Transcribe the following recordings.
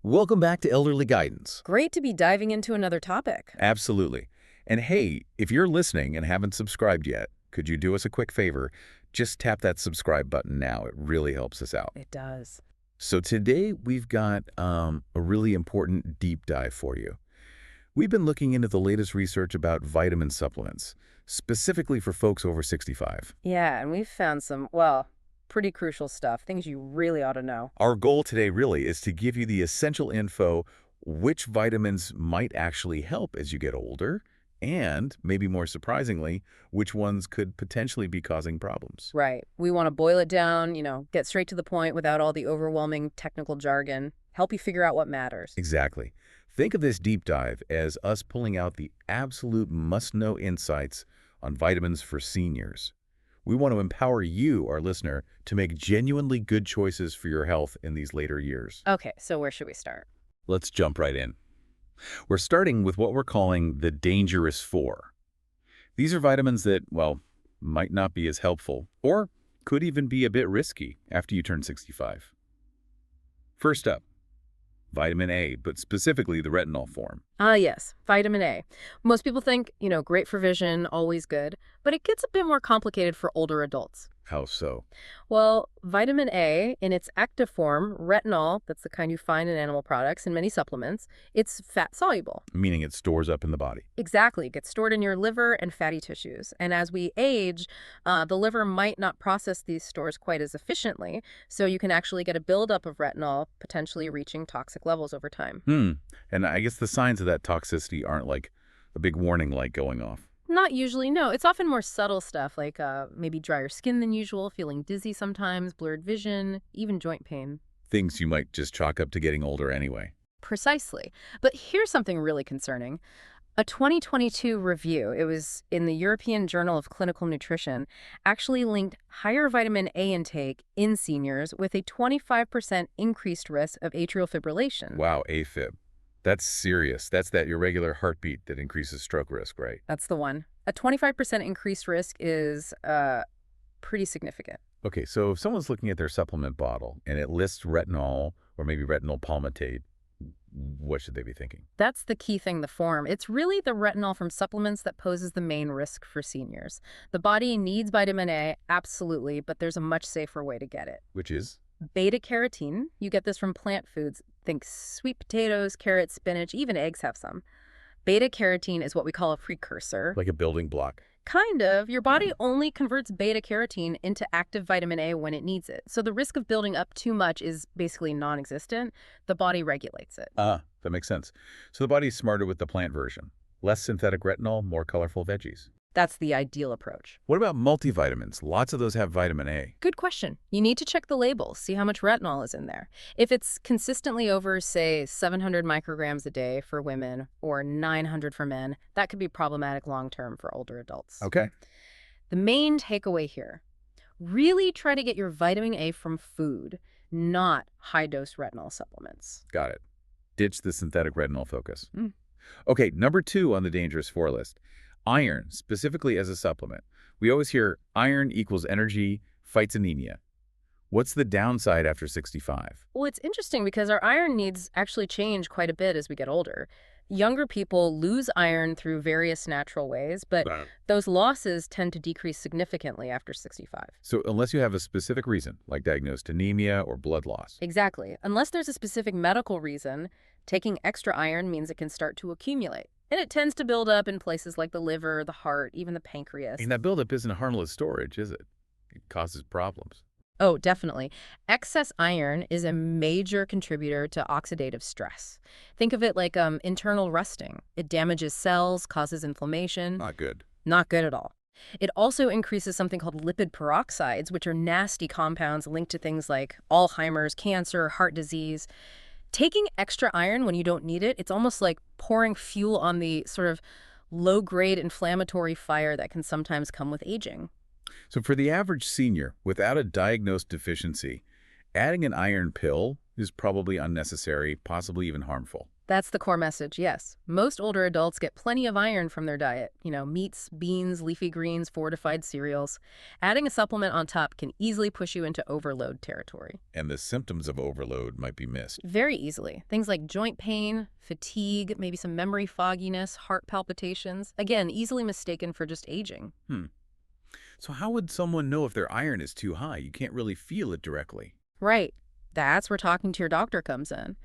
Welcome back to Elderly Guidance. Great to be diving into another topic. Absolutely. And hey, if you're listening and haven't subscribed yet, could you do us a quick favor? Just tap that subscribe button now. It really helps us out. It does. So today we've got a really important deep dive for you. We've been looking into the latest research about vitamin supplements, specifically for folks over 65. Yeah, and we've found some, well, pretty crucial stuff, things you really ought to know. Our goal today really is to give you the essential info, which vitamins might actually help as you get older, and, maybe more surprisingly, which ones could potentially be causing problems. Right. We want to boil it down, get straight to the point without all the overwhelming technical jargon, help you figure out what matters. Exactly. Think of this deep dive as us pulling out the absolute must-know insights on vitamins for seniors. We want to empower you, our listener, to make genuinely good choices for your health in these later years. Okay, so where should we start? Let's jump right in. We're starting with what we're calling the dangerous four. These are vitamins that, well, might not be as helpful or could even be a bit risky after you turn 65. First up, vitamin A, but specifically the retinol form. Ah, yes, vitamin A. Most people think, great for vision, always good, but it gets a bit more complicated for older adults. How so? Well, vitamin A, in its active form, retinol, that's the kind you find in animal products and many supplements, it's fat soluble. Meaning it stores up in the body. Exactly. It gets stored in your liver and fatty tissues. And as we age, the liver might not process these stores quite as efficiently, so you can actually get a buildup of retinol, potentially reaching toxic levels over time. And I guess the signs of that toxicity aren't like a big warning light going off. Not usually, no. It's often more subtle stuff like maybe drier skin than usual, feeling dizzy sometimes, blurred vision, even joint pain. Things you might just chalk up to getting older anyway. Precisely. But here's something really concerning. A 2022 review, it was in the European Journal of Clinical Nutrition, actually linked higher vitamin A intake in seniors with a 25% increased risk of atrial fibrillation. Wow, AFib. That's serious. That's that irregular heartbeat that increases stroke risk, right? That's the one. A 25% increased risk is pretty significant. Okay, so if someone's looking at their supplement bottle and it lists retinol or maybe retinol palmitate, what should they be thinking? That's the key thing, the form. It's really the retinol from supplements that poses the main risk for seniors. The body needs vitamin A, absolutely, but there's a much safer way to get it. Which is? Beta-carotene, you get this from plant foods. Think sweet potatoes, carrots, spinach, even eggs have some. Beta-carotene is what we call a precursor. Like a building block. Kind of. Your body only converts beta-carotene into active vitamin A when it needs it. So the risk of building up too much is basically non-existent. The body regulates it. Ah, that makes sense. So the body's smarter with the plant version. Less synthetic retinol, more colorful veggies. That's the ideal approach. What about multivitamins? Lots of those have vitamin A. Good question. You need to check the label, see how much retinol is in there. If it's consistently over, say, 700 micrograms a day for women or 900 for men, that could be problematic long-term for older adults. Okay. The main takeaway here, really try to get your vitamin A from food, not high-dose retinol supplements. Got it. Ditch the synthetic retinol focus. Mm. Okay, number 2 on the dangerous four list. Iron, specifically as a supplement. We always hear iron equals energy, fights anemia. What's the downside after 65? Well, it's interesting because our iron needs actually change quite a bit as we get older. Younger people lose iron through various natural ways, but those losses tend to decrease significantly after 65. So unless you have a specific reason, like diagnosed anemia or blood loss. Exactly. Unless there's a specific medical reason, taking extra iron means it can start to accumulate. And it tends to build up in places like the liver, the heart, even the pancreas. And that buildup isn't harmless storage, is it? It causes problems. Oh, definitely. Excess iron is a major contributor to oxidative stress. Think of it like internal rusting. It damages cells, causes inflammation. Not good. Not good at all. It also increases something called lipid peroxides, which are nasty compounds linked to things like Alzheimer's, cancer, heart disease. Taking extra iron when you don't need it, it's almost like pouring fuel on the sort of low-grade inflammatory fire that can sometimes come with aging. So for the average senior, without a diagnosed deficiency, adding an iron pill is probably unnecessary, possibly even harmful. That's the core message, yes. Most older adults get plenty of iron from their diet. Meats, beans, leafy greens, fortified cereals. Adding a supplement on top can easily push you into overload territory. And the symptoms of overload might be missed. Very easily. Things like joint pain, fatigue, maybe some memory fogginess, heart palpitations. Again, easily mistaken for just aging. So how would someone know if their iron is too high? You can't really feel it directly. Right. That's where talking to your doctor comes in.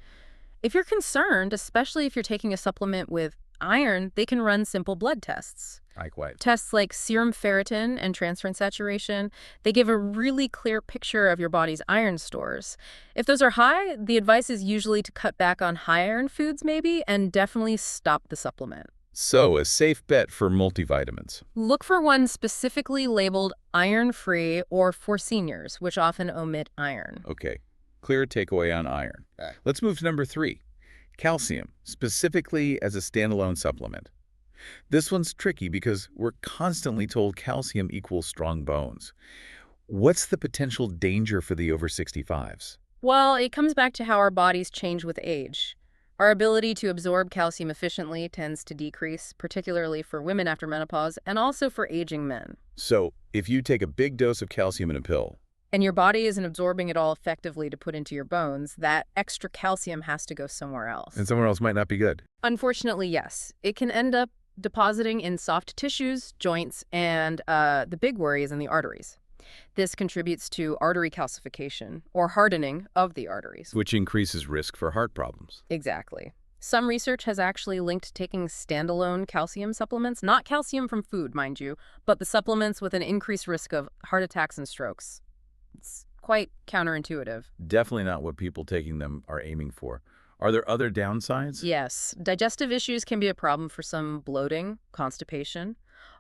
If you're concerned, especially if you're taking a supplement with iron, they can run simple blood tests. Like what? Tests like serum ferritin and transferrin saturation, they give a really clear picture of your body's iron stores. If those are high, the advice is usually to cut back on high iron foods maybe, and definitely stop the supplement. So, a safe bet for multivitamins. Look for one specifically labeled iron-free or for seniors, which often omit iron. Okay, clear takeaway on iron. Let's move to number 3. Calcium, specifically as a standalone supplement. This one's tricky because we're constantly told calcium equals strong bones. What's the potential danger for the over 65s? Well, it comes back to how our bodies change with age. Our ability to absorb calcium efficiently tends to decrease, particularly for women after menopause and also for aging men. So, if you take a big dose of calcium in a pill, And your body isn't absorbing it all effectively to put into your bones, that extra calcium has to go somewhere else. and somewhere else might not be good. Unfortunately, yes. It can end up depositing in soft tissues, joints, and the big worry is in the arteries. This contributes to artery calcification, or hardening of the arteries. Which increases risk for heart problems. Exactly. Some research has actually linked taking standalone calcium supplements, not calcium from food, mind you, but the supplements with an increased risk of heart attacks and strokes. It's quite counterintuitive. Definitely not what people taking them are aiming for. Are there other downsides? Yes, digestive issues can be a problem for some bloating, constipation.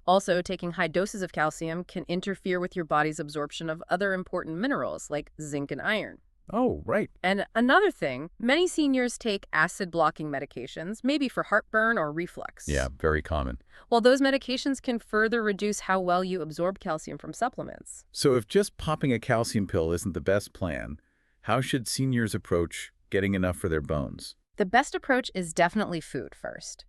Also, taking high doses of calcium can interfere with your body's absorption of other important minerals like zinc and iron. Oh, right. And another thing, many seniors take acid-blocking medications, maybe for heartburn or reflux. Yeah, very common. Well, those medications can further reduce how well you absorb calcium from supplements. So if just popping a calcium pill isn't the best plan, how should seniors approach getting enough for their bones? The best approach is definitely food first.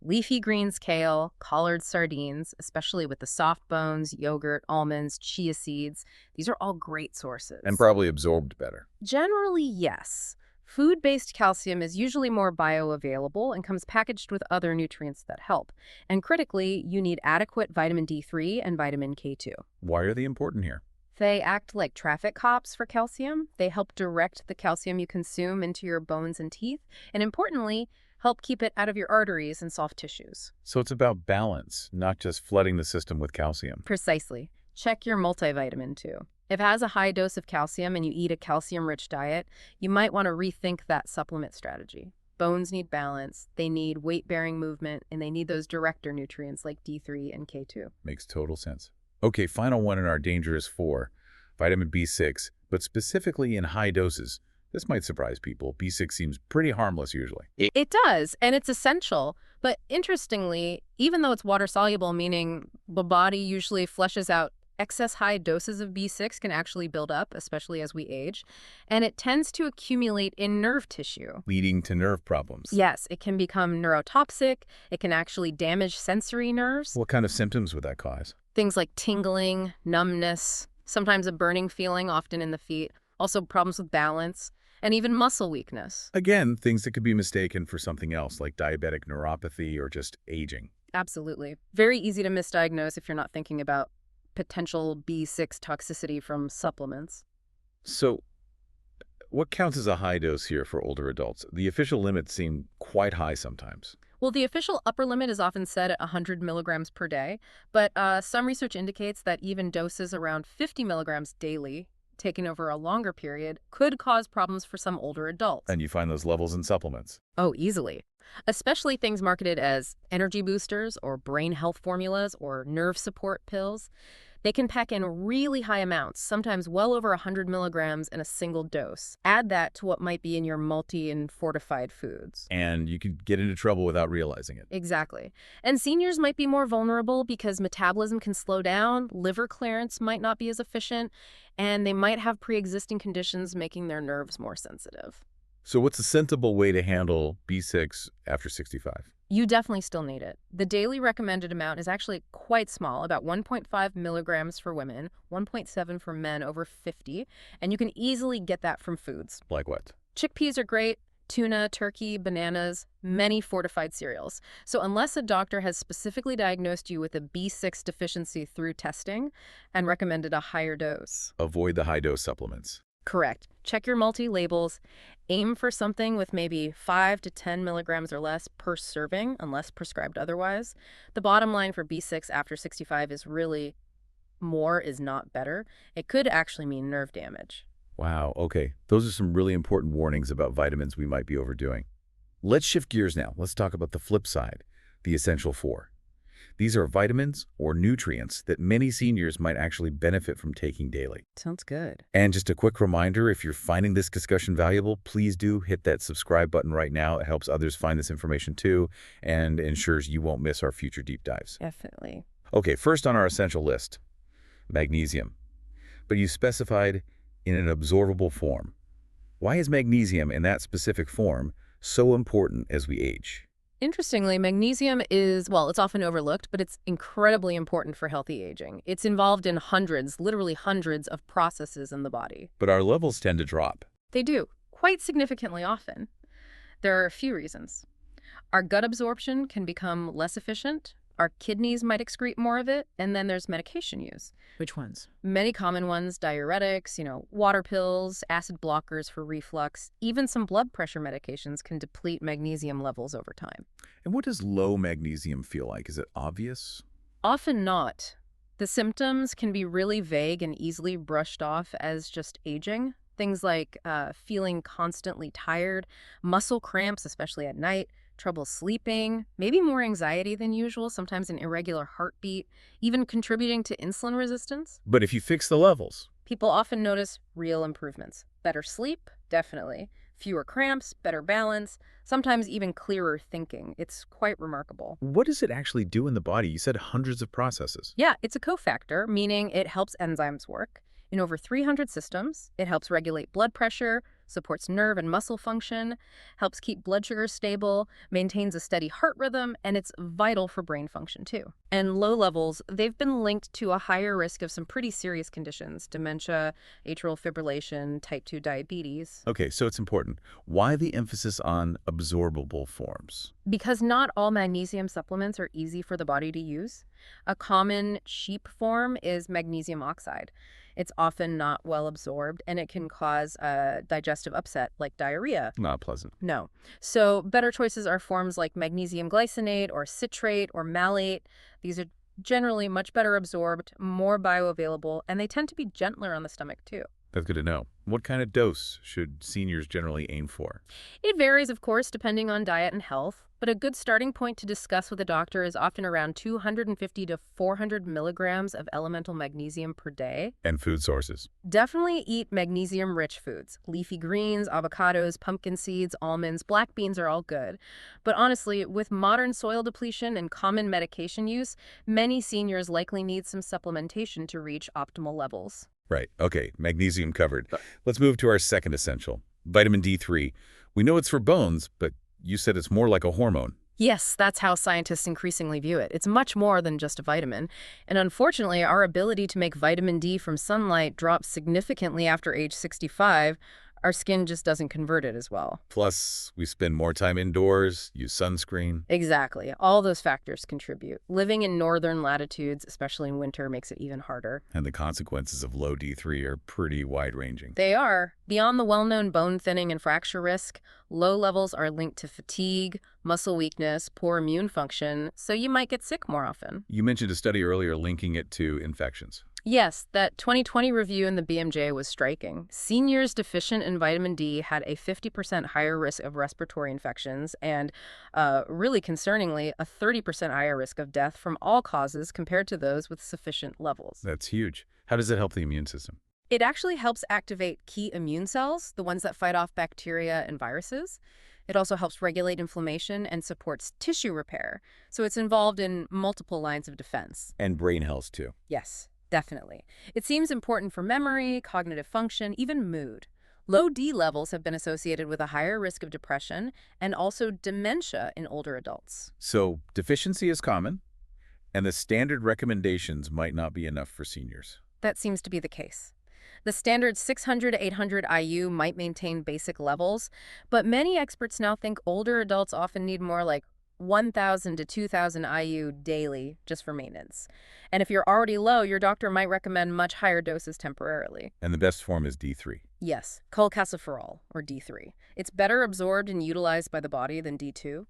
Leafy greens, kale, collared sardines, especially with the soft bones, yogurt, almonds, chia seeds. These are all great sources. And probably absorbed better. Generally, yes. Food-based calcium is usually more bioavailable and comes packaged with other nutrients that help. And critically, you need adequate vitamin D3 and vitamin K2. Why are they important here? They act like traffic cops for calcium. They help direct the calcium you consume into your bones and teeth. And importantly, help keep it out of your arteries and soft tissues. So it's about balance, not just flooding the system with calcium. Precisely. Check your multivitamin too. If it has a high dose of calcium and you eat a calcium-rich diet, you might want to rethink that supplement strategy. Bones need balance, they need weight-bearing movement, and they need those director nutrients like D3 and K2. Makes total sense. Okay, final one in our dangerous 4, vitamin B6, but specifically in high doses. This might surprise people. B6 seems pretty harmless usually. It does, and it's essential. But interestingly, even though it's water-soluble, meaning the body usually flushes out, excess high doses of B6 can actually build up, especially as we age, and it tends to accumulate in nerve tissue. Leading to nerve problems. Yes, it can become neurotoxic. It can actually damage sensory nerves. What kind of symptoms would that cause? Things like tingling, numbness, sometimes a burning feeling, often in the feet, also problems with balance, and even muscle weakness. Again, things that could be mistaken for something else, like diabetic neuropathy or just aging. Absolutely. Very easy to misdiagnose if you're not thinking about potential B6 toxicity from supplements. So, what counts as a high dose here for older adults? The official limits seem quite high sometimes. Well, the official upper limit is often set at 100 milligrams per day, but some research indicates that even doses around 50 milligrams daily, taken over a longer period, could cause problems for some older adults. And you find those levels in supplements. Oh, easily. Especially things marketed as energy boosters or brain health formulas or nerve support pills. They can pack in really high amounts, sometimes well over 100 milligrams in a single dose. Add that to what might be in your multi and fortified foods. And you could get into trouble without realizing it. Exactly. And seniors might be more vulnerable because metabolism can slow down, liver clearance might not be as efficient, and they might have pre-existing conditions making their nerves more sensitive. So what's a sensible way to handle B6 after 65? You definitely still need it. The daily recommended amount is actually quite small, about 1.5 milligrams for women, 1.7 for men over 50, and you can easily get that from foods. Like what? Chickpeas are great, tuna, turkey, bananas, many fortified cereals. So unless a doctor has specifically diagnosed you with a B6 deficiency through testing and recommended a higher dose. Avoid the high-dose supplements. Correct. Check your multi-labels. Aim for something with maybe 5 to 10 milligrams or less per serving, unless prescribed otherwise. The bottom line for B6 after 65 is really more is not better. It could actually mean nerve damage. Wow, okay. Those are some really important warnings about vitamins we might be overdoing. Let's shift gears now. Let's talk about the flip side, the essential four. These are vitamins or nutrients that many seniors might actually benefit from taking daily. Sounds good. And just a quick reminder, if you're finding this discussion valuable, please do hit that subscribe button right now. It helps others find this information too and ensures you won't miss our future deep dives. Definitely. Okay, first on our essential list, magnesium. But you specified in an absorbable form. Why is magnesium in that specific form so important as we age? Interestingly, magnesium is, well, it's often overlooked, but it's incredibly important for healthy aging. It's involved in hundreds, literally hundreds of processes in the body. But our levels tend to drop. They do, quite significantly often. There are a few reasons. Our gut absorption can become less efficient. Our kidneys might excrete more of it, and then there's medication use. Which ones? Many common ones, diuretics, water pills, acid blockers for reflux, even some blood pressure medications can deplete magnesium levels over time. And what does low magnesium feel like? Is it obvious? Often not. The symptoms can be really vague and easily brushed off as just aging. Things like feeling constantly tired, muscle cramps, especially at night, trouble sleeping, maybe more anxiety than usual, sometimes an irregular heartbeat, even contributing to insulin resistance. But if you fix the levels, People often notice real improvements. Better sleep, definitely. Fewer cramps, better balance, sometimes even clearer thinking. It's quite remarkable. what does it actually do in the body? You said hundreds of processes. Yeah, it's a cofactor, meaning it helps enzymes work. In over 300 systems, it helps regulate blood pressure, supports nerve and muscle function, helps keep blood sugar stable, maintains a steady heart rhythm, and it's vital for brain function too. And low levels, they've been linked to a higher risk of some pretty serious conditions, dementia, atrial fibrillation, type 2 diabetes. Okay, so it's important. Why the emphasis on absorbable forms? Because not all magnesium supplements are easy for the body to use. A common cheap form is magnesium oxide. It's often not well absorbed, and it can cause a digestive upset like diarrhea. Not pleasant. No. So better choices are forms like magnesium glycinate or citrate or malate. These are generally much better absorbed, more bioavailable, and they tend to be gentler on the stomach too. That's good to know. What kind of dose should seniors generally aim for? It varies, of course, depending on diet and health, but a good starting point to discuss with a doctor is often around 250 to 400 milligrams of elemental magnesium per day. And food sources. Definitely eat magnesium-rich foods. Leafy greens, avocados, pumpkin seeds, almonds, black beans are all good. But honestly, with modern soil depletion and common medication use, many seniors likely need some supplementation to reach optimal levels. Right. Okay, magnesium covered. Let's move to our second essential, vitamin D3. We know it's for bones, but you said it's more like a hormone. Yes, that's how scientists increasingly view it. It's much more than just a vitamin. And unfortunately, our ability to make vitamin D from sunlight drops significantly after age 65. Our skin just doesn't convert it as well. Plus, we spend more time indoors, use sunscreen. Exactly. All those factors contribute. Living in northern latitudes, especially in winter, makes it even harder. And the consequences of low D3 are pretty wide-ranging. They are. Beyond the well-known bone thinning and fracture risk, low levels are linked to fatigue, muscle weakness, poor immune function, so you might get sick more often. You mentioned a study earlier linking it to infections. Yes, that 2020 review in the BMJ was striking. Seniors deficient in vitamin D had a 50% higher risk of respiratory infections and, really concerningly, a 30% higher risk of death from all causes compared to those with sufficient levels. That's huge. How does it help the immune system? It actually helps activate key immune cells, the ones that fight off bacteria and viruses. It also helps regulate inflammation and supports tissue repair. So it's involved in multiple lines of defense. And brain health, too. Yes. Definitely. It seems important for memory, cognitive function, even mood. Low D levels have been associated with a higher risk of depression and also dementia in older adults. So deficiency is common, and the standard recommendations might not be enough for seniors. That seems to be the case. The standard 600 to 800 IU might maintain basic levels, but many experts now think older adults often need more like 1,000 to 2,000 IU daily just for maintenance. And if you're already low, your doctor might recommend much higher doses temporarily. And the best form is D3. Yes, cholecalciferol, or D3. It's better absorbed and utilized by the body than D2.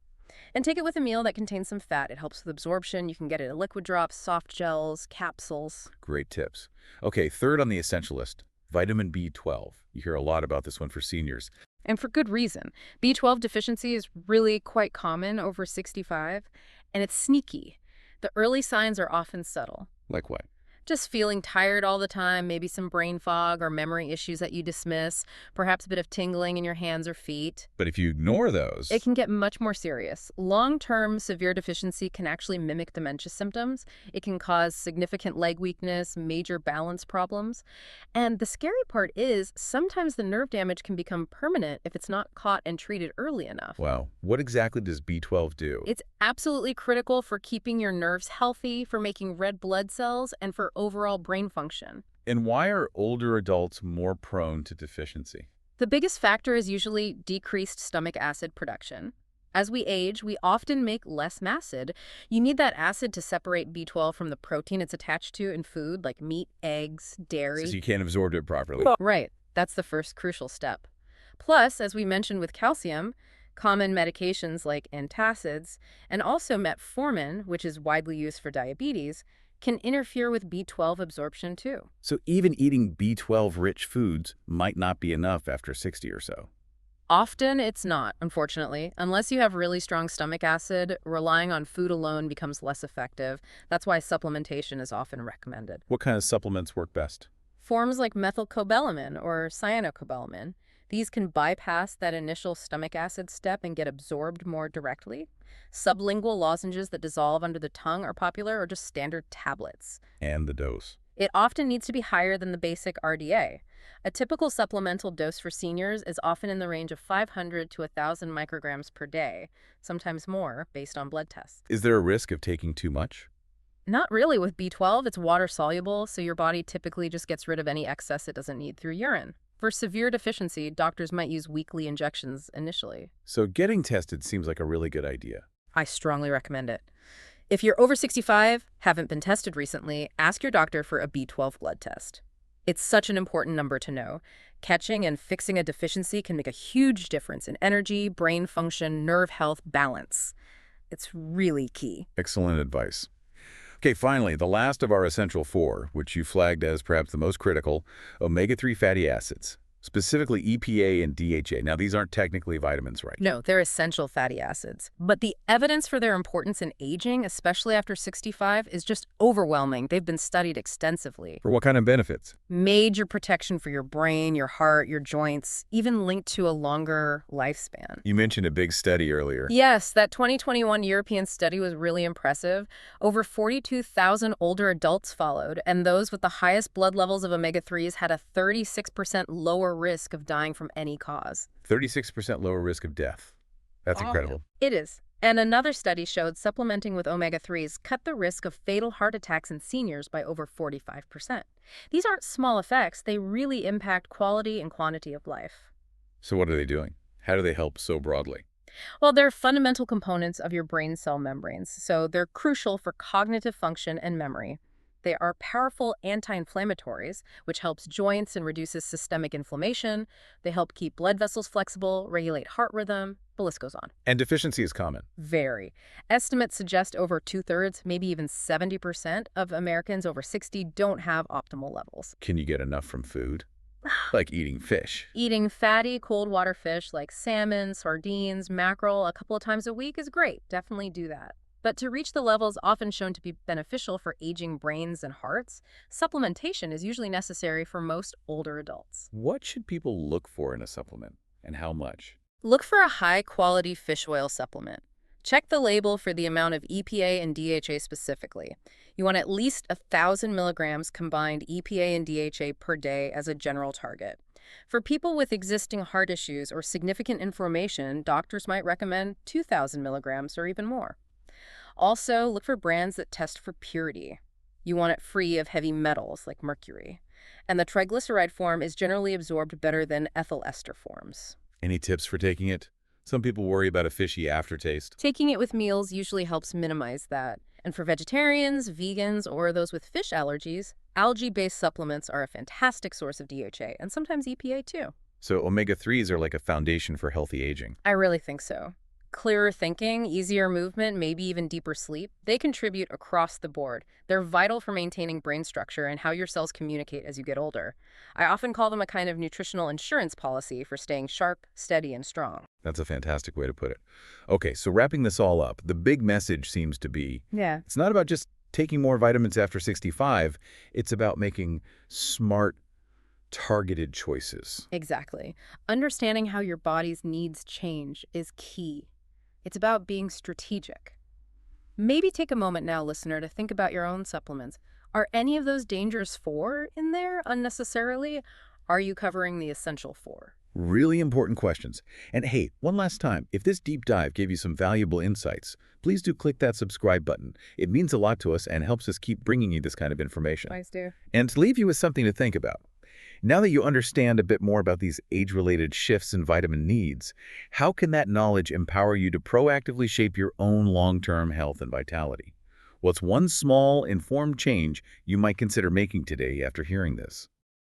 And take it with a meal that contains some fat. It helps with absorption. You can get it in liquid drops, soft gels, capsules. Great tips. Okay, third on the essential list, vitamin B12. You hear a lot about this one for seniors. And for good reason. B12 deficiency is really quite common over 65, and it's sneaky. The early signs are often subtle. Like what? Just feeling tired all the time, maybe some brain fog or memory issues that you dismiss, perhaps a bit of tingling in your hands or feet. But if you ignore those... It can get much more serious. Long-term severe deficiency can actually mimic dementia symptoms. It can cause significant leg weakness, major balance problems. And the scary part is sometimes the nerve damage can become permanent if it's not caught and treated early enough. Wow. What exactly does B12 do? It's absolutely critical for keeping your nerves healthy, for making red blood cells, and for overall brain function. And why are older adults more prone to deficiency? The biggest factor is usually decreased stomach acid production. As we age, we often make less MACID. You need that acid to separate B12 from the protein it's attached to in food, like meat, eggs, dairy. So you can't absorb it properly. Right. That's the first crucial step. Plus, as we mentioned with calcium, common medications like antacids, and also metformin, which is widely used for diabetes, can interfere with B12 absorption too. So even eating B12-rich foods might not be enough after 60 or so. Often it's not, unfortunately. Unless you have really strong stomach acid, relying on food alone becomes less effective. That's why supplementation is often recommended. What kind of supplements work best? Forms like methylcobalamin or cyanocobalamin, these can bypass that initial stomach acid step and get absorbed more directly. Sublingual lozenges that dissolve under the tongue are popular, or just standard tablets. And the dose. It often needs to be higher than the basic RDA. A typical supplemental dose for seniors is often in the range of 500 to 1,000 micrograms per day, sometimes more, based on blood tests. Is there a risk of taking too much? Not really with B12. It's water-soluble, so your body typically just gets rid of any excess it doesn't need through urine. For severe deficiency, doctors might use weekly injections initially. So getting tested seems like a really good idea. I strongly recommend it. If you're over 65, haven't been tested recently, ask your doctor for a B12 blood test. It's such an important number to know. Catching and fixing a deficiency can make a huge difference in energy, brain function, nerve health, balance. It's really key. Excellent advice. Okay, finally, the last of our essential four, which you flagged as perhaps the most critical, omega-3 fatty acids, specifically EPA and DHA. Now, these aren't technically vitamins, right? No, they're essential fatty acids. But the evidence for their importance in aging, especially after 65, is just overwhelming. They've been studied extensively. For what kind of benefits? Major protection for your brain, your heart, your joints, even linked to a longer lifespan. You mentioned a big study earlier. Yes, that 2021 European study was really impressive. Over 42,000 older adults followed, and those with the highest blood levels of omega-3s had a 36% lower risk of dying from any cause. 36% lower risk of death. That's incredible. It is. And another study showed supplementing with omega-3s cut the risk of fatal heart attacks in seniors by over 45%. These aren't small effects. They really impact quality and quantity of life. So what are they doing? How do they help so broadly? Well, they're fundamental components of your brain cell membranes, so they're crucial for cognitive function and memory. They are powerful anti-inflammatories, which helps joints and reduces systemic inflammation. They help keep blood vessels flexible, regulate heart rhythm. The list goes on. And deficiency is common. Very. Estimates suggest over 2/3, maybe even 70% of Americans over 60 don't have optimal levels. Can you get enough from food? Like eating fish. Eating fatty, cold water fish like salmon, sardines, mackerel a couple of times a week is great. Definitely do that. But to reach the levels often shown to be beneficial for aging brains and hearts, supplementation is usually necessary for most older adults. What should people look for in a supplement, and how much? Look for a high-quality fish oil supplement. Check the label for the amount of EPA and DHA specifically. You want at least 1,000 milligrams combined EPA and DHA per day as a general target. For people with existing heart issues or significant inflammation, doctors might recommend 2,000 milligrams or even more. Also, look for brands that test for purity. You want it free of heavy metals like mercury. And the triglyceride form is generally absorbed better than ethyl ester forms. Any tips for taking it? Some people worry about a fishy aftertaste. Taking it with meals usually helps minimize that. And for vegetarians, vegans, or those with fish allergies, algae-based supplements are a fantastic source of DHA and sometimes EPA too. So omega-3s are like a foundation for healthy aging. I really think so. Clearer thinking, easier movement, maybe even deeper sleep, they contribute across the board. They're vital for maintaining brain structure and how your cells communicate as you get older. I often call them a kind of nutritional insurance policy for staying sharp, steady, and strong. That's a fantastic way to put it. Okay, so wrapping this all up, the big message seems to be, Yeah. it's not about just taking more vitamins after 65, it's about making smart, targeted choices. Exactly. Understanding how your body's needs change is key. It's about being strategic. Maybe take a moment now, listener, to think about your own supplements. Are any of those dangers four in there unnecessarily? Are you covering the essential four? Really important questions. And hey, one last time, if this deep dive gave you some valuable insights, please do click that subscribe button. It means a lot to us and helps us keep bringing you this kind of information. Please do. And to leave you with something to think about. Now that you understand a bit more about these age-related shifts in vitamin needs, how can that knowledge empower you to proactively shape your own long-term health and vitality? What's one small, informed change you might consider making today after hearing this?